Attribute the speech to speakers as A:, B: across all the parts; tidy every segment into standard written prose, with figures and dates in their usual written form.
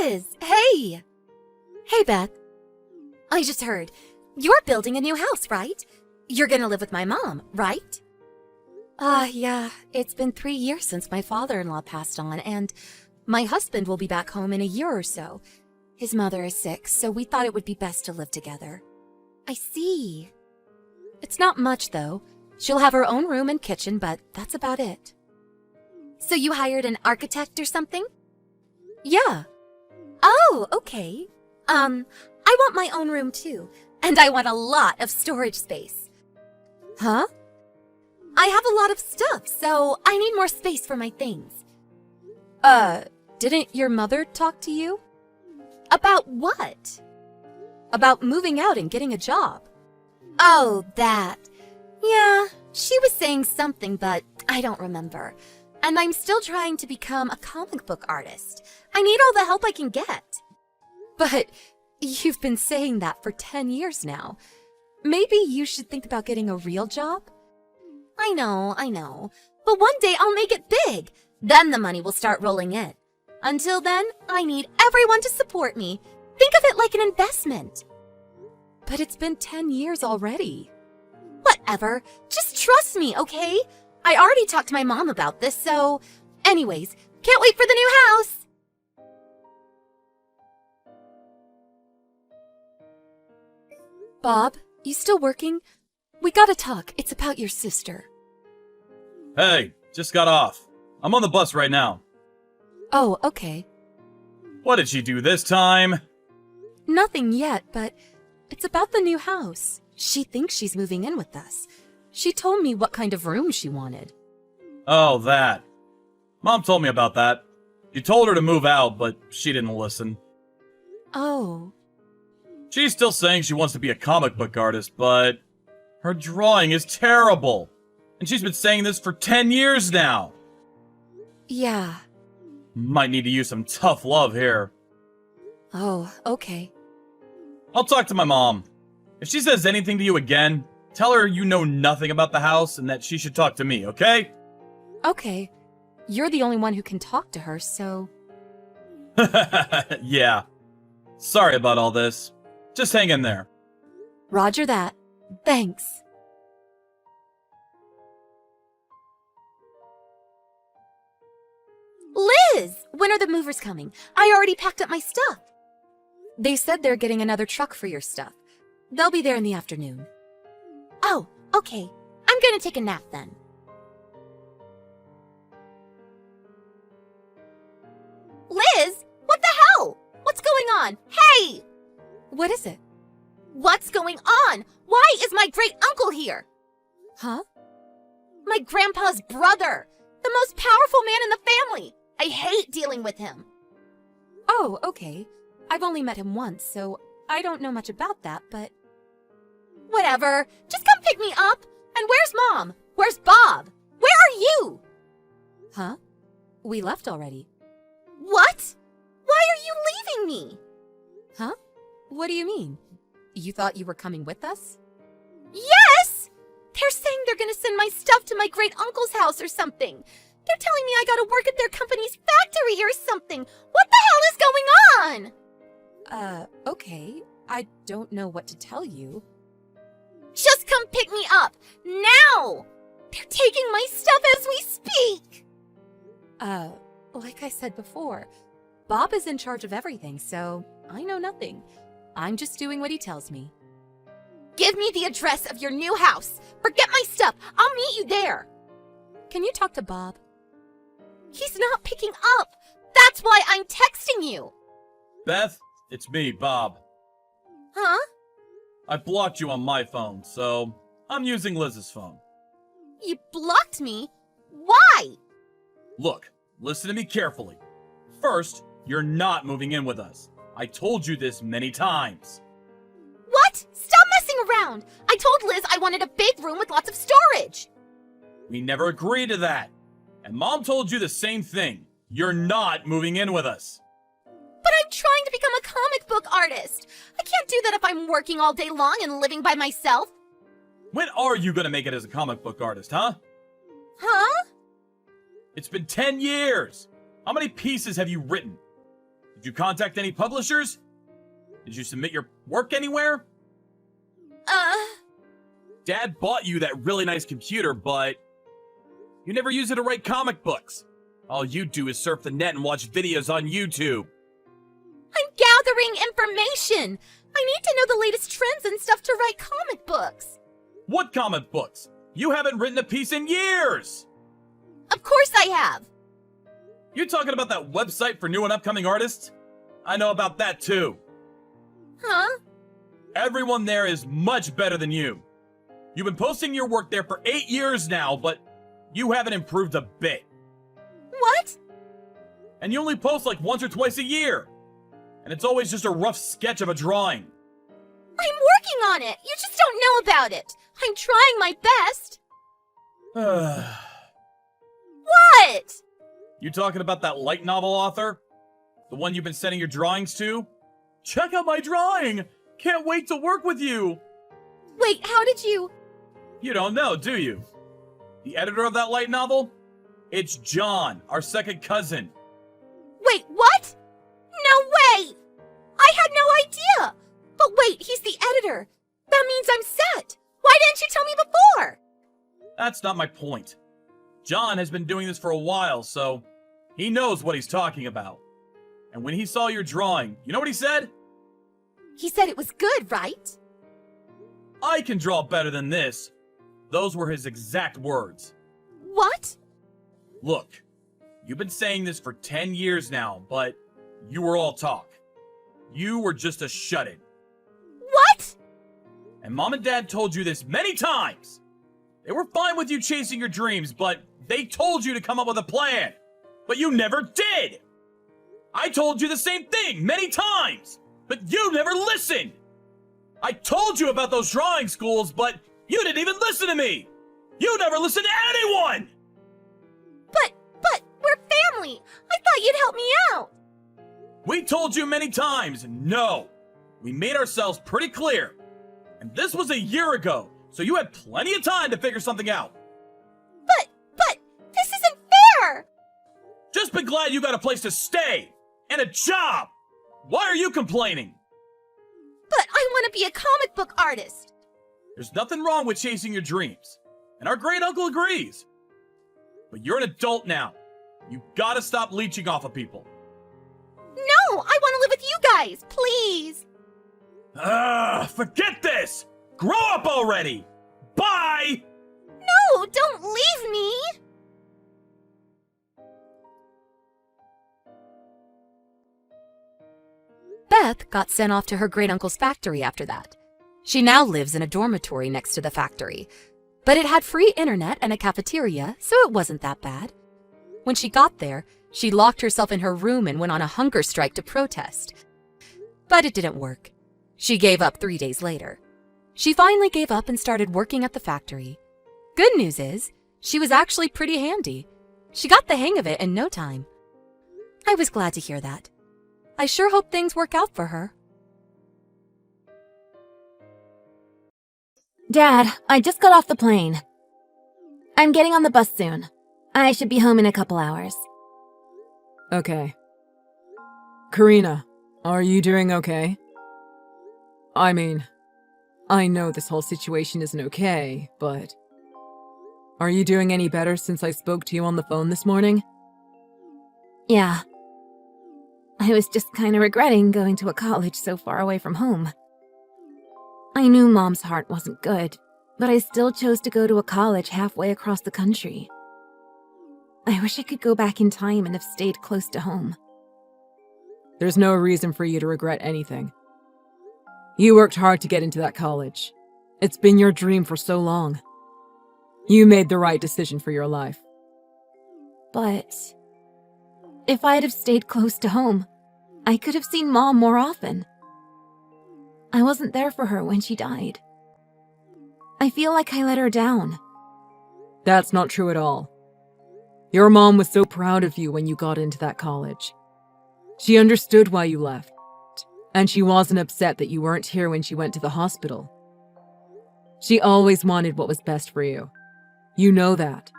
A: Liz! Hey! Hey, Beth. I just heard. You're building a new house, right? You're gonna live with my mom, right? Yeah. It's been 3 years since my father-in-law passed on, and my husband will be back home in a year or so. His mother is sick, so we thought it would be best to live together. I see. It's not much, though. She'll have her own room and kitchen, but that's about it. So you hired an architect or something? Yeah. Oh, okay. I want my own room too, and I want a lot of storage space. Huh? I have a lot of stuff, so I need more space for my things. Didn't your mother talk to you? About what? About moving out and getting a job. Oh, that. Yeah, she was saying something, but I don't remember. And I'm still trying to become a comic book artist. I need all the help I can get. But you've been saying that for 10 years now. Maybe you should think about getting a real job? I know. But one day I'll make it big. Then the money will start rolling in. Until then, I need everyone to support me. Think of it like an investment. But it's been 10 years already. Whatever. Just trust me, okay? I already talked to my mom about this, so... Anyways, can't wait for the new house! Bob, you still working? We gotta talk. It's about your sister.
B: Hey, just got off. I'm on the bus right now.
A: Oh, okay.
B: What did she do this time?
A: Nothing yet, but it's about the new house. She thinks she's moving in with us. She told me what kind of room she wanted.
B: Oh, that. Mom told me about that. You told her to move out, but she didn't listen.
A: Oh.
B: She's still saying she wants to be a comic book artist, but her drawing is terrible. And she's been saying this for 10 years now.
A: Yeah.
B: Might need to use some tough love here.
A: Oh, okay.
B: I'll talk to my mom. If she says anything to you again, tell her you know nothing about the house and that she should talk to me, okay?
A: Okay. You're the only one who can talk to her, so...
B: Yeah. Sorry about all this. Just hang in there.
A: Roger that. Thanks. Liz! When are the movers coming? I already packed up my stuff. They said they're getting another truck for your stuff. They'll be there in the afternoon. Oh, okay. I'm gonna take a nap then. Liz! What the hell? What's going on? Hey! What is it? What's going on? Why is my great uncle here? Huh? My grandpa's brother! The most powerful man in the family! I hate dealing with him. Oh, okay. I've only met him once, so I don't know much about that, but... Whatever. Just come pick me up. And where's Mom? Where's Bob? Where are you? Huh? We left already. What? Why are you leaving me? Huh? What do you mean? You thought you were coming with us? Yes! They're saying they're gonna send my stuff to my great uncle's house or something. They're telling me I gotta work at their company's factory or something. What the hell is going on? Okay. I don't know what to tell you. Just come pick me up! Now! They're taking my stuff as we speak! Like I said before, Bob is in charge of everything, so I know nothing. I'm just doing what he tells me. Give me the address of your new house! Forget my stuff! I'll meet you there! Can you talk to Bob? He's not picking up! That's why I'm texting you!
B: Beth, it's me, Bob.
A: Huh?
B: I blocked you on my phone, so I'm using Liz's phone.
A: You blocked me? Why?
B: Look, listen to me carefully. First, you're not moving in with us. I told you this many times.
A: What? Stop messing around! I told Liz I wanted a big room with lots of storage!
B: We never agreed to that. And Mom told you the same thing. You're not moving in with us.
A: But I'm trying to become a comic book artist! I can't do that if I'm working all day long and living by myself!
B: When are you gonna make it as a comic book artist, huh?
A: Huh?
B: It's been 10 years! How many pieces have you written? Did you contact any publishers? Did you submit your work anywhere? Dad bought you that really nice computer, but you never use it to write comic books. All you do is surf the net and watch videos on YouTube.
A: I'm gathering information. I need to know the latest trends and stuff to write comic books.
B: What comic books? You haven't written a piece in years!
A: Of course I have.
B: You talking about that website for new and upcoming artists? I know about that too.
A: Huh?
B: Everyone there is much better than you. You've been posting your work there for 8 years now, but you haven't improved a bit.
A: What?
B: And you only post like once or twice a year. And it's always just a rough sketch of a drawing.
A: I'm working on it. You just don't know about it. I'm trying my best. What?
B: You talking about that light novel author? The one you've been sending your drawings to? Check out my drawing! Can't wait to work with you!
A: Wait, how did you...
B: You don't know, do you? The editor of that light novel? It's John, our second cousin.
A: Wait, what? No way! I had no idea! But wait, he's the editor. That means I'm set. Why didn't you tell me before?
B: That's not my point. John has been doing this for a while, so he knows what he's talking about. And when he saw your drawing, you know what he said?
A: He said it was good, right?
B: I can draw better than this. Those were his exact words.
A: What?
B: Look, you've been saying this for 10 years now, but you were all talk. You were just a shut-in.
A: What?
B: And Mom and Dad told you this many times. They were fine with you chasing your dreams, but they told you to come up with a plan. But you never did. I told you the same thing many times, but you never listened. I told you about those drawing schools, but you didn't even listen to me. You never listened to anyone.
A: But, we're family. I thought you'd help me out.
B: We told you many times, no. We made ourselves pretty clear. And this was a year ago, so you had plenty of time to figure something out.
A: But, this isn't fair.
B: Just be glad you got a place to stay and a job. Why are you complaining?
A: But I want to be a comic book artist.
B: There's nothing wrong with chasing your dreams, and our great uncle agrees. But you're an adult now. You gotta stop leeching off of people.
A: No, I want to live with you guys, please.
B: Forget this! Grow up already! Bye!
A: No, don't leave me. Beth got sent off to her great-uncle's factory after that. She now lives in a dormitory next to the factory, but it had free internet and a cafeteria, so it wasn't that bad. When she got there, she locked herself in her room and went on a hunger strike to protest. But it didn't work. She gave up 3 days later. She finally gave up and started working at the factory. Good news is, she was actually pretty handy. She got the hang of it in no time. I was glad to hear that. I sure hope things work out for her.
C: Dad, I just got off the plane. I'm getting on the bus soon. I should be home in a couple hours.
D: Okay. Karina, are you doing okay? I mean, I know this whole situation isn't okay, but... Are you doing any better since I spoke to you on the phone this morning?
C: Yeah. I was just kind of regretting going to a college so far away from home. I knew Mom's heart wasn't good, but I still chose to go to a college halfway across the country. I wish I could go back in time and have stayed close to home.
D: There's no reason for you to regret anything. You worked hard to get into that college. It's been your dream for so long. You made the right decision for your life.
C: But if I'd have stayed close to home, I could have seen Mom more often. I wasn't there for her when she died. I feel like I let her down.
D: That's not true at all. Your mom was so proud of you when you got into that college. She understood why you left, and she wasn't upset that you weren't here when she went to the hospital. She always wanted what was best for you. You know that.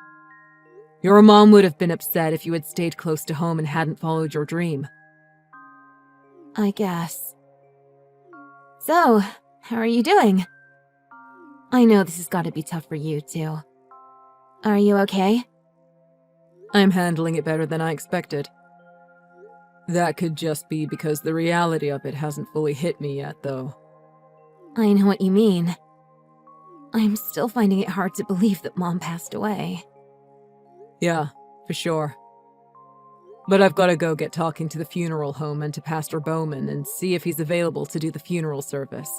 D: Your mom would have been upset if you had stayed close to home and hadn't followed your dream.
C: I guess. So, how are you doing? I know this has got to be tough for you, too. Are you okay?
D: I'm handling it better than I expected. That could just be because the reality of it hasn't fully hit me yet, though.
C: I know what you mean. I'm still finding it hard to believe that Mom passed away.
D: Yeah, for sure. But I've got to go get talking to the funeral home and to Pastor Bowman and see if he's available to do the funeral service.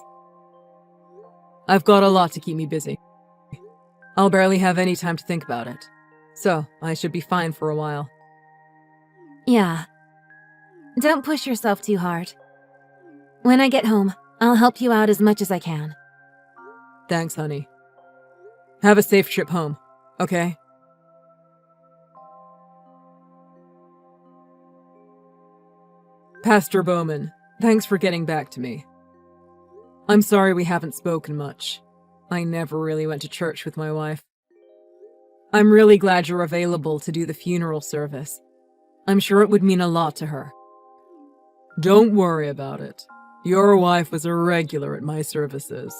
D: I've got a lot to keep me busy. I'll barely have any time to think about it. So, I should be fine for a while.
C: Yeah. Don't push yourself too hard. When I get home, I'll help you out as much as I can.
D: Thanks, honey. Have a safe trip home, okay? Pastor Bowman, thanks for getting back to me. I'm sorry we haven't spoken much. I never really went to church with my wife. I'm really glad you're available to do the funeral service. I'm sure it would mean a lot to her. Don't worry about it. Your wife was a regular at my services.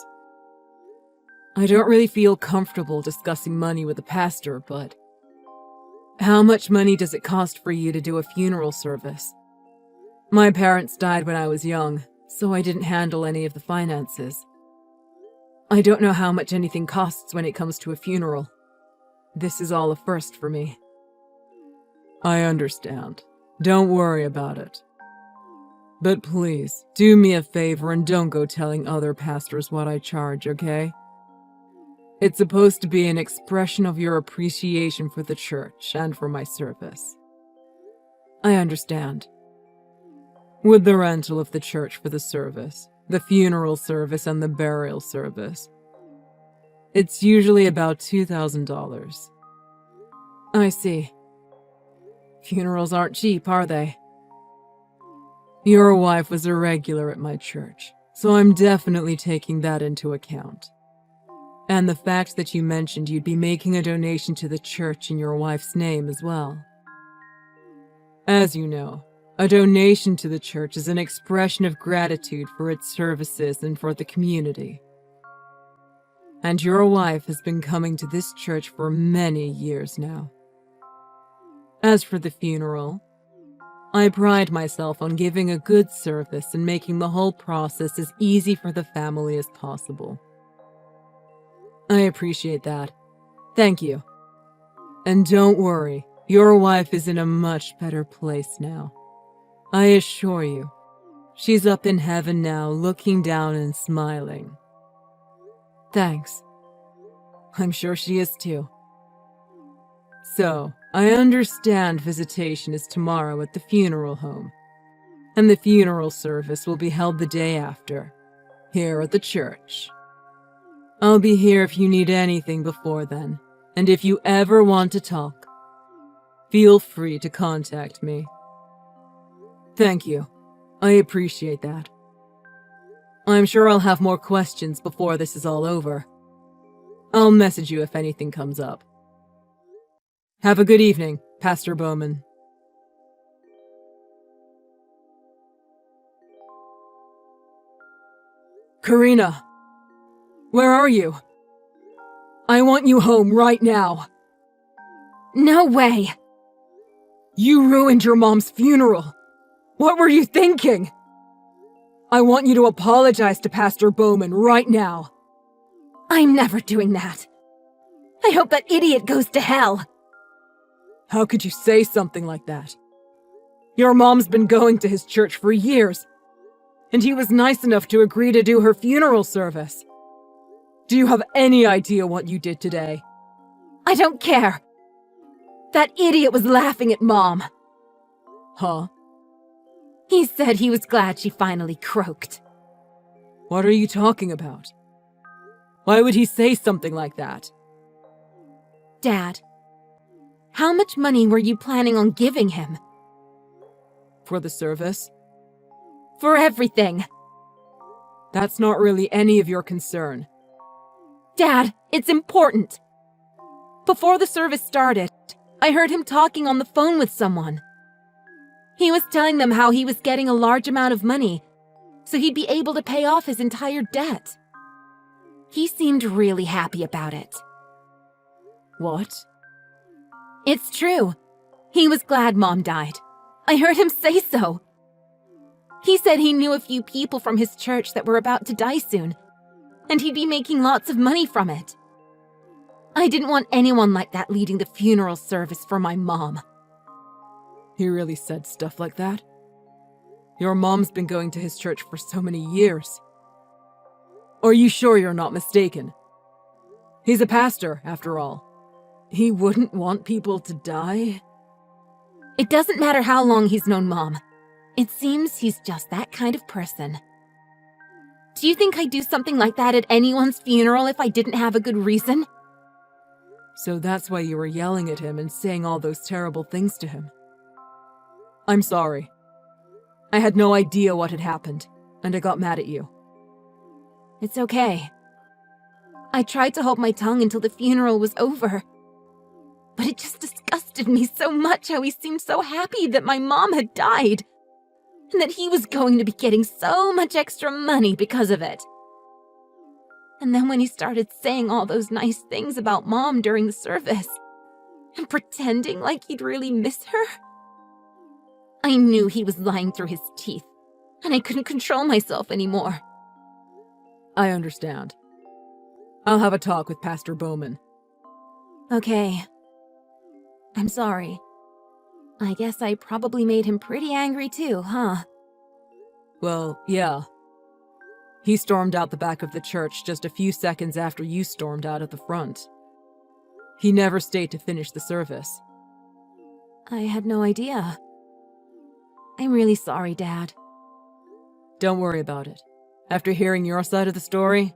D: I don't really feel comfortable discussing money with a pastor, but how much money does it cost for you to do a funeral service? My parents died when I was young, so I didn't handle any of the finances. I don't know how much anything costs when it comes to a funeral. This is all a first for me. I understand. Don't worry about it. But please, do me a favor and don't go telling other pastors what I charge, okay? It's supposed to be an expression of your appreciation for the church and for my service. I understand. With the rental of the church for the service, the funeral service, and the burial service, it's usually about $2,000. I see. Funerals aren't cheap, are they? Your wife was a regular at my church, so I'm definitely taking that into account. And the fact that you mentioned you'd be making a donation to the church in your wife's name as well. As you know, a donation to the church is an expression of gratitude for its services and for the community. And your wife has been coming to this church for many years now. As for the funeral, I pride myself on giving a good service and making the whole process as easy for the family as possible. I appreciate that. Thank you. And don't worry, your wife is in a much better place now. I assure you, she's up in heaven now, looking down and smiling. Thanks. I'm sure she is too. So, I understand visitation is tomorrow at the funeral home, and the funeral service will be held the day after, here at the church. I'll be here if you need anything before then, and if you ever want to talk, feel free to contact me. Thank you. I appreciate that. I'm sure I'll have more questions before this is all over. I'll message you if anything comes up. Have a good evening, Pastor Bowman. Karina, where are you? I want you home right now.
C: No way!
D: You ruined your mom's funeral. What were you thinking? I want you to apologize to Pastor Bowman right now.
C: I'm never doing that. I hope that idiot goes to hell.
D: How could you say something like that? Your mom's been going to his church for years, and he was nice enough to agree to do her funeral service. Do you have any idea what you did today?
C: I don't care. That idiot was laughing at Mom.
D: Huh?
C: He said he was glad she finally croaked.
D: What are you talking about? Why would he say something like that?
C: Dad, how much money were you planning on giving him?
D: For the service?
C: For everything.
D: That's not really any of your concern.
C: Dad, it's important. Before the service started, I heard him talking on the phone with someone. He was telling them how he was getting a large amount of money, so he'd be able to pay off his entire debt. He seemed really happy about it.
D: What?
C: It's true. He was glad Mom died. I heard him say so. He said he knew a few people from his church that were about to die soon, and he'd be making lots of money from it. I didn't want anyone like that leading the funeral service for my mom.
D: He really said stuff like that? Your mom's been going to his church for so many years. Are you sure you're not mistaken? He's a pastor, after all. He wouldn't want people to die?
C: It doesn't matter how long he's known Mom. It seems he's just that kind of person. Do you think I'd do something like that at anyone's funeral if I didn't have a good reason?
D: So that's why you were yelling at him and saying all those terrible things to him. I'm sorry. I had no idea what had happened, and I got mad at you.
C: It's okay. I tried to hold my tongue until the funeral was over. But it just disgusted me so much how he seemed so happy that my mom had died, and that he was going to be getting so much extra money because of it. And then when he started saying all those nice things about Mom during the service, and pretending like he'd really miss her, I knew he was lying through his teeth, and I couldn't control myself anymore.
D: I understand. I'll have a talk with Pastor Bowman.
C: Okay. I'm sorry. I guess I probably made him pretty angry too, huh?
D: Well, yeah. He stormed out the back of the church just a few seconds after you stormed out at the front. He never stayed to finish the service.
C: I had no idea. I'm really sorry, Dad.
D: Don't worry about it. After hearing your side of the story,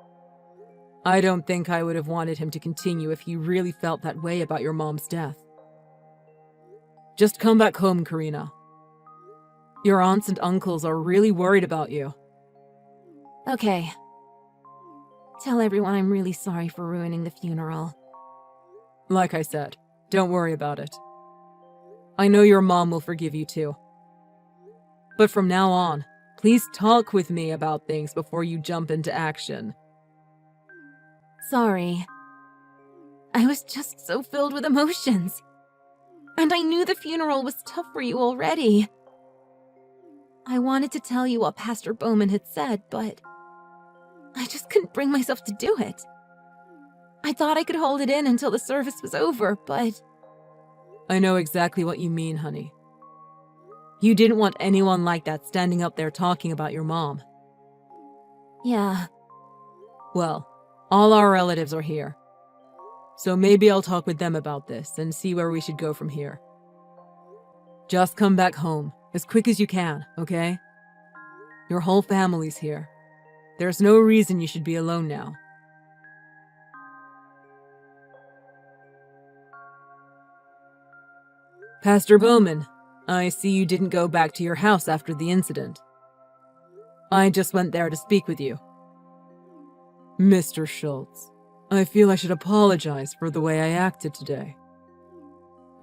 D: I don't think I would have wanted him to continue if he really felt that way about your mom's death. Just come back home, Karina. Your aunts and uncles are really worried about you.
C: Okay. Tell everyone I'm really sorry for ruining the funeral.
D: Like I said, don't worry about it. I know your mom will forgive you too. But from now on, please talk with me about things before you jump into action.
C: Sorry. I was just so filled with emotions. And I knew the funeral was tough for you already. I wanted to tell you what Pastor Bowman had said, but I just couldn't bring myself to do it. I thought I could hold it in until the service was over, but...
D: I know exactly what you mean, honey. You didn't want anyone like that standing up there talking about your mom.
C: Yeah.
D: Well, all our relatives are here. So maybe I'll talk with them about this and see where we should go from here. Just come back home as quick as you can, okay? Your whole family's here. There's no reason you should be alone now. Pastor Bowman, I see you didn't go back to your house after the incident. I just went there to speak with you. Mr. Schultz, I feel I should apologize for the way I acted today.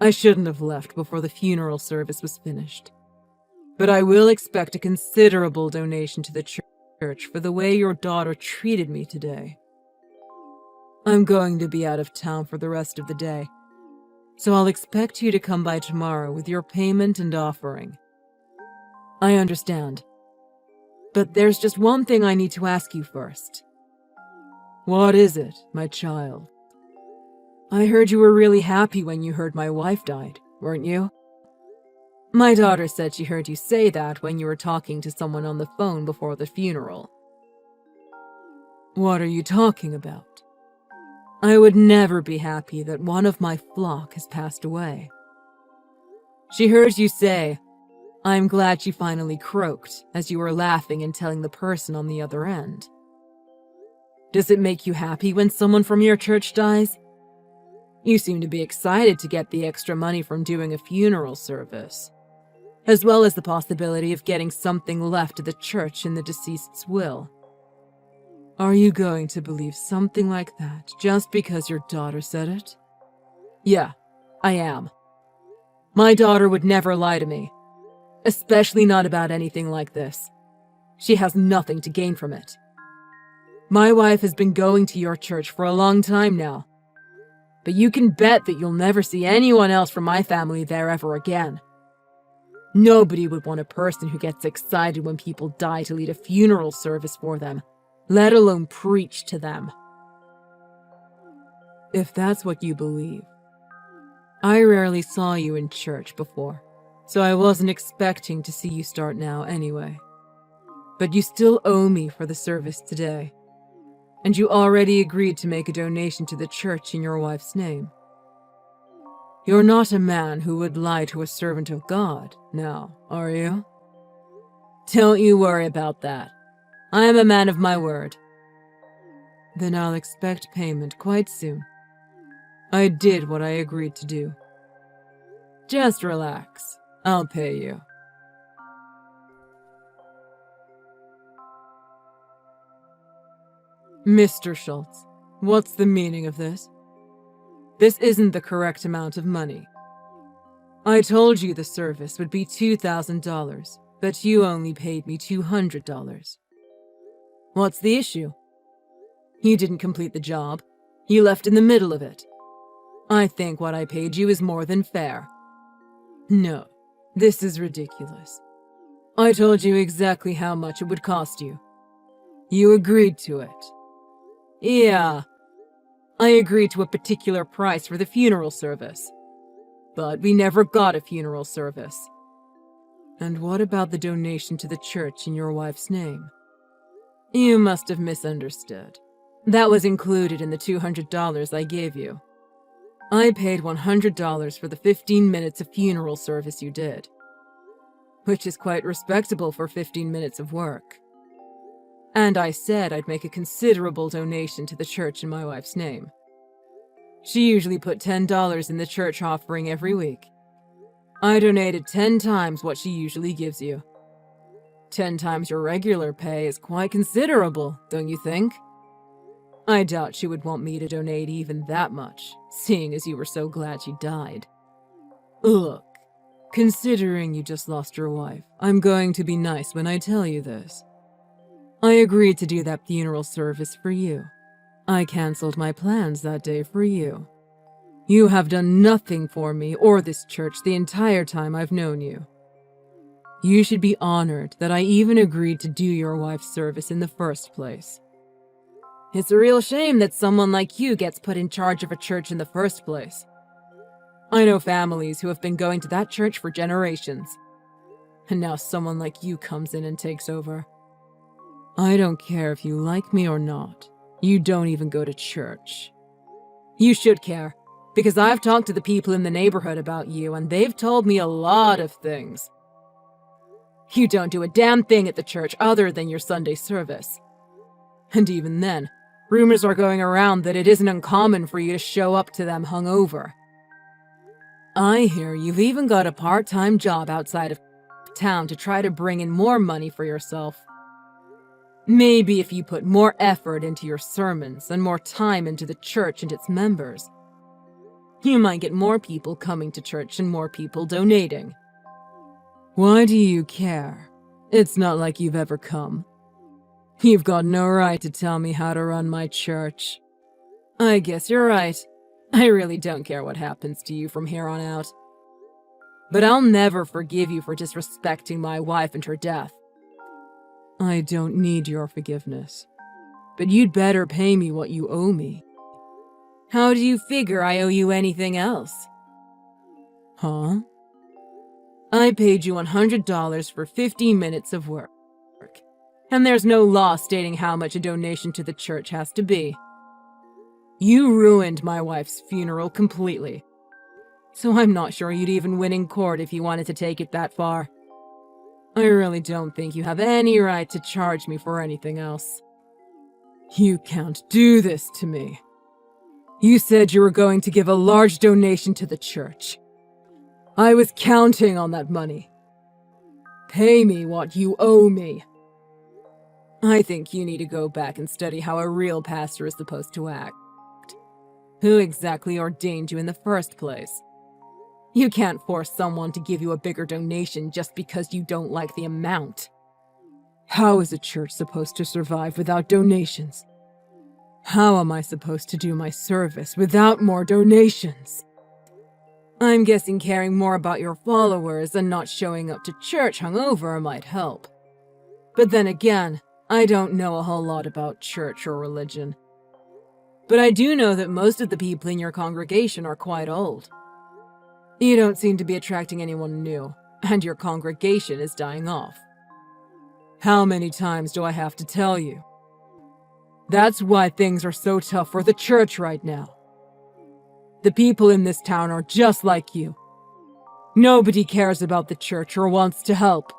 D: I shouldn't have left before the funeral service was finished. But I will expect a considerable donation to the church for the way your daughter treated me today. I'm going to be out of town for the rest of the day, so I'll expect you to come by tomorrow with your payment and offering. I understand. But there's just one thing I need to ask you first. What is it, my child? I heard you were really happy when you heard my wife died, weren't you? My daughter said she heard you say that when you were talking to someone on the phone before the funeral. What are you talking about? I would never be happy that one of my flock has passed away. She heard you say, I'm glad she finally croaked, as you were laughing and telling the person on the other end. Does it make you happy when someone from your church dies? You seem to be excited to get the extra money from doing a funeral service, as well as the possibility of getting something left to the church in the deceased's will. Are you going to believe something like that just because your daughter said it? Yeah, I am. My daughter would never lie to me. especially not about anything like this. She has nothing to gain from it. My wife has been going to your church for a long time now, but you can bet that you'll never see anyone else from my family there ever again. Nobody would want a person who gets excited when people die to lead a funeral service for them, let alone preach to them. If that's what you believe. I rarely saw you in church before, so I wasn't expecting to see you start now anyway. But you still owe me for the service today. And you already agreed to make a donation to the church in your wife's name. You're not a man who would lie to a servant of God, now, are you? Don't you worry about that. I am a man of my word. Then I'll expect payment quite soon. I did what I agreed to do. Just relax. I'll pay you. Mr. Schultz, what's the meaning of this? This isn't the correct amount of money. I told you the service would be $2,000, but you only paid me $200. What's the issue? You didn't complete the job. You left in the middle of it. I think what I paid you is more than fair. No, this is ridiculous. I told you exactly how much it would cost you. You agreed to it. Yeah, I agreed to a particular price for the funeral service. But we never got a funeral service. And what about the donation to the church in your wife's name? You must have misunderstood. That was included in the $200 I gave you. I paid $100 for the 15 minutes of funeral service you did. Which is quite respectable for 15 minutes of work. And I said I'd make a considerable donation to the church in my wife's name. She usually put $10 in the church offering every week. I donated 10 times what she usually gives you. 10 times your regular pay is quite considerable, don't you think? I doubt she would want me to donate even that much, seeing as you were so glad she died. Look, considering you just lost your wife, I'm going to be nice when I tell you this. I agreed to do that funeral service for you. I canceled my plans that day for you. You have done nothing for me or this church the entire time I've known you. You should be honored that I even agreed to do your wife's service in the first place. It's a real shame that someone like you gets put in charge of a church in the first place. I know families who have been going to that church for generations. And now someone like you comes in and takes over. I don't care if you like me or not. You don't even go to church. You should care, because I've talked to the people in the neighborhood about you, and they've told me a lot of things. You don't do a damn thing at the church other than your Sunday service. And even then, rumors are going around that it isn't uncommon for you to show up to them hungover. I hear you've even got a part-time job outside of town to try to bring in more money for yourself. Maybe if you put more effort into your sermons and more time into the church and its members, you might get more people coming to church and more people donating. Why do you care? It's not like you've ever come. You've got no right to tell me how to run my church. I guess you're right. I really don't care what happens to you from here on out. But I'll never forgive you for disrespecting my wife and her death. I don't need your forgiveness, but you'd better pay me what you owe me. How do you figure I owe you anything else? Huh? I paid you $100 for 15 minutes of work, and there's no law stating how much a donation to the church has to be. You ruined my wife's funeral completely, so I'm not sure you'd even win in court if you wanted to take it that far. I really don't think you have any right to charge me for anything else. You can't do this to me. You said you were going to give a large donation to the church. I was counting on that money. Pay me what you owe me. I think you need to go back and study how a real pastor is supposed to act. Who exactly ordained you in the first place? You can't force someone to give you a bigger donation just because you don't like the amount. How is a church supposed to survive without donations? How am I supposed to do my service without more donations? I'm guessing caring more about your followers and not showing up to church hungover might help. But then again, I don't know a whole lot about church or religion. But I do know that most of the people in your congregation are quite old. You don't seem to be attracting anyone new, and your congregation is dying off. How many times do I have to tell you? That's why things are so tough for the church right now. The people in this town are just like you. Nobody cares about the church or wants to help.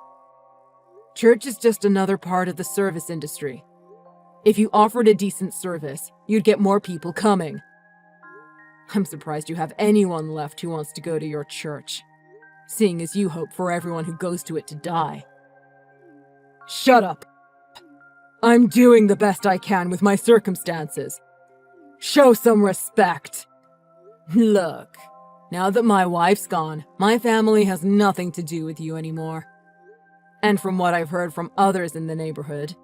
D: Church is just another part of the service industry. If you offered a decent service, you'd get more people coming. I'm surprised you have anyone left who wants to go to your church, seeing as you hope for everyone who goes to it to die. Shut up! I'm doing the best I can with my circumstances. Show some respect. Look, now that my wife's gone, my family has nothing to do with you anymore. And from what I've heard from others in the neighborhood,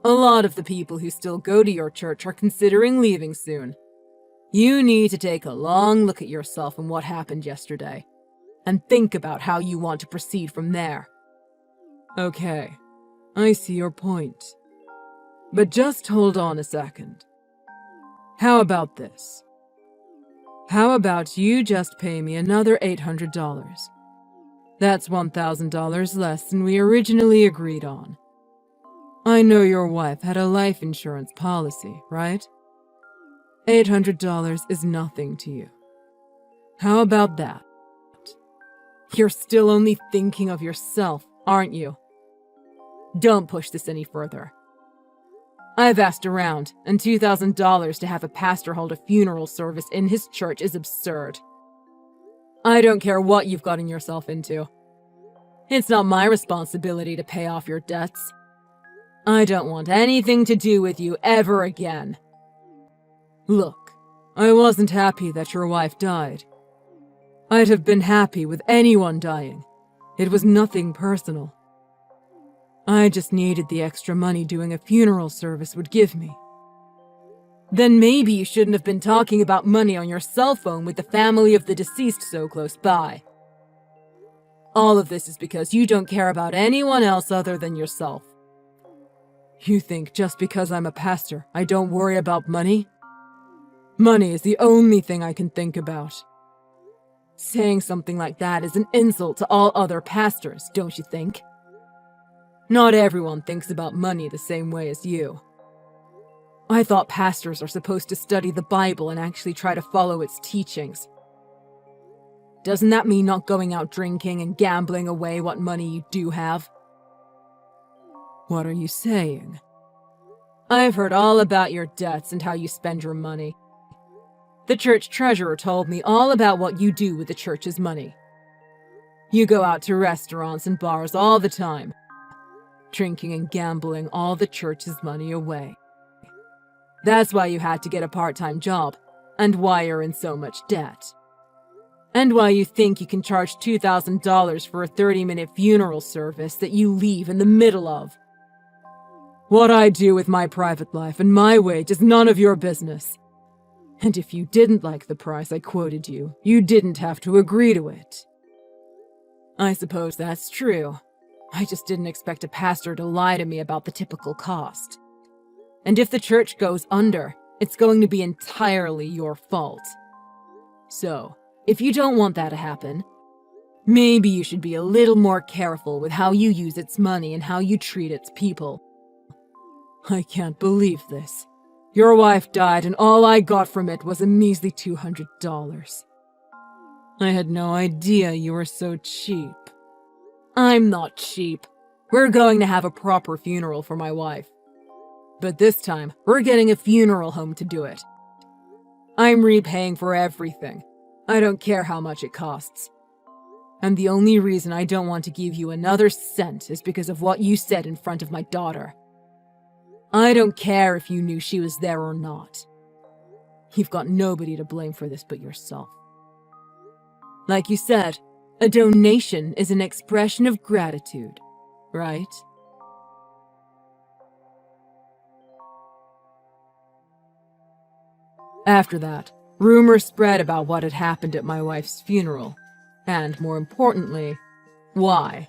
D: a lot of the people who still go to your church are considering leaving soon. You need to take a long look at yourself and what happened yesterday, and think about how you want to proceed from there. Okay, I see your point. But just hold on a second. How about this? How about you just pay me another $800? That's $1,000 less than we originally agreed on. I know your wife had a life insurance policy, right? $800 is nothing to you. How about that? You're still only thinking of yourself, aren't you? Don't push this any further. I've asked around, and $2,000 to have a pastor hold a funeral service in his church is absurd. I don't care what you've gotten yourself into. It's not my responsibility to pay off your debts. I don't want anything to do with you ever again. Look, I wasn't happy that your wife died. I'd have been happy with anyone dying. It was nothing personal. I just needed the extra money doing a funeral service would give me. Then maybe you shouldn't have been talking about money on your cell phone with the family of the deceased so close by. All of this is because you don't care about anyone else other than yourself. You think just because I'm a pastor, I don't worry about money? Money is the only thing I can think about. Saying something like that is an insult to all other pastors, don't you think? Not everyone thinks about money the same way as you. I thought pastors are supposed to study the Bible and actually try to follow its teachings. Doesn't that mean not going out drinking and gambling away what money you do have? What are you saying? I've heard all about your debts and how you spend your money. The church treasurer told me all about what you do with the church's money. You go out to restaurants and bars all the time, drinking and gambling all the church's money away. That's why you had to get a part-time job, and why you're in so much debt. And why you think you can charge $2,000 for a 30-minute funeral service that you leave in the middle of. What I do with my private life and my wage is none of your business. And if you didn't like the price I quoted you, you didn't have to agree to it. I suppose that's true. I just didn't expect a pastor to lie to me about the typical cost. And if the church goes under, it's going to be entirely your fault. So, if you don't want that to happen, maybe you should be a little more careful with how you use its money and how you treat its people. I can't believe this. Your wife died and all I got from it was a measly $200. I had no idea you were so cheap. I'm not cheap. We're going to have a proper funeral for my wife. But this time, we're getting a funeral home to do it. I'm repaying for everything. I don't care how much it costs. And the only reason I don't want to give you another cent is because of what you said in front of my daughter. I don't care if you knew she was there or not. You've got nobody to blame for this but yourself. Like you said, a donation is an expression of gratitude, right? After that, rumors spread about what had happened at my wife's funeral, and more importantly, why.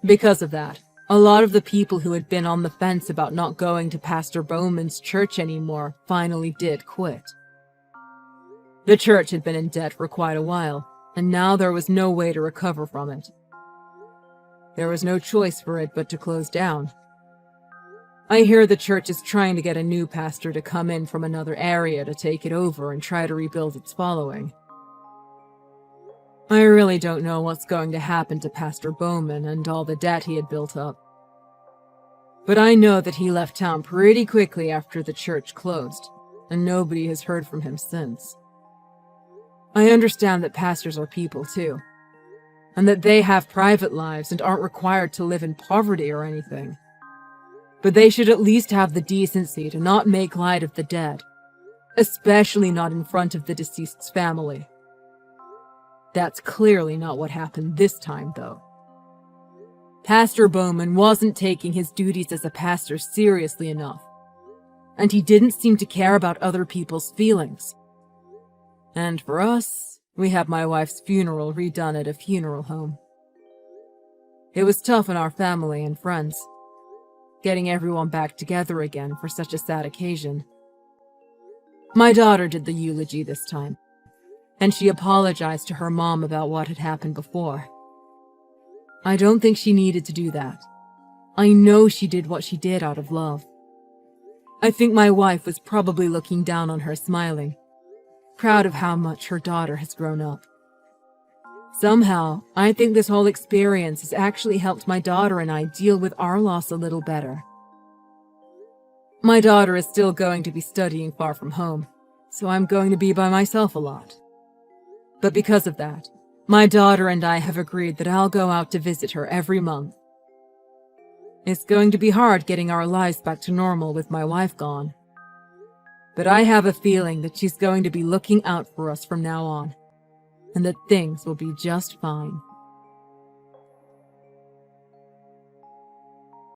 D: Because of that, a lot of the people who had been on the fence about not going to Pastor Bowman's church anymore finally did quit. The church had been in debt for quite a while, and now there was no way to recover from it. There was no choice for it but to close down. I hear the church is trying to get a new pastor to come in from another area to take it over and try to rebuild its following. I really don't know what's going to happen to Pastor Bowman and all the debt he had built up. But I know that he left town pretty quickly after the church closed, and nobody has heard from him since. I understand that pastors are people too, and that they have private lives and aren't required to live in poverty or anything. But they should at least have the decency to not make light of the dead, especially not in front of the deceased's family. That's clearly not what happened this time, though. Pastor Bowman wasn't taking his duties as a pastor seriously enough, and he didn't seem to care about other people's feelings. And for us, we had my wife's funeral redone at a funeral home. It was tough on our family and friends, getting everyone back together again for such a sad occasion. My daughter did the eulogy this time, and she apologized to her mom about what had happened before. I don't think she needed to do that. I know she did what she did out of love. I think my wife was probably looking down on her smiling, proud of how much her daughter has grown up. Somehow, I think this whole experience has actually helped my daughter and I deal with our loss a little better. My daughter is still going to be studying far from home, so I'm going to be by myself a lot. But because of that, my daughter and I have agreed that I'll go out to visit her every month. It's going to be hard getting our lives back to normal with my wife gone. But I have a feeling that she's going to be looking out for us from now on, and that things will be just fine.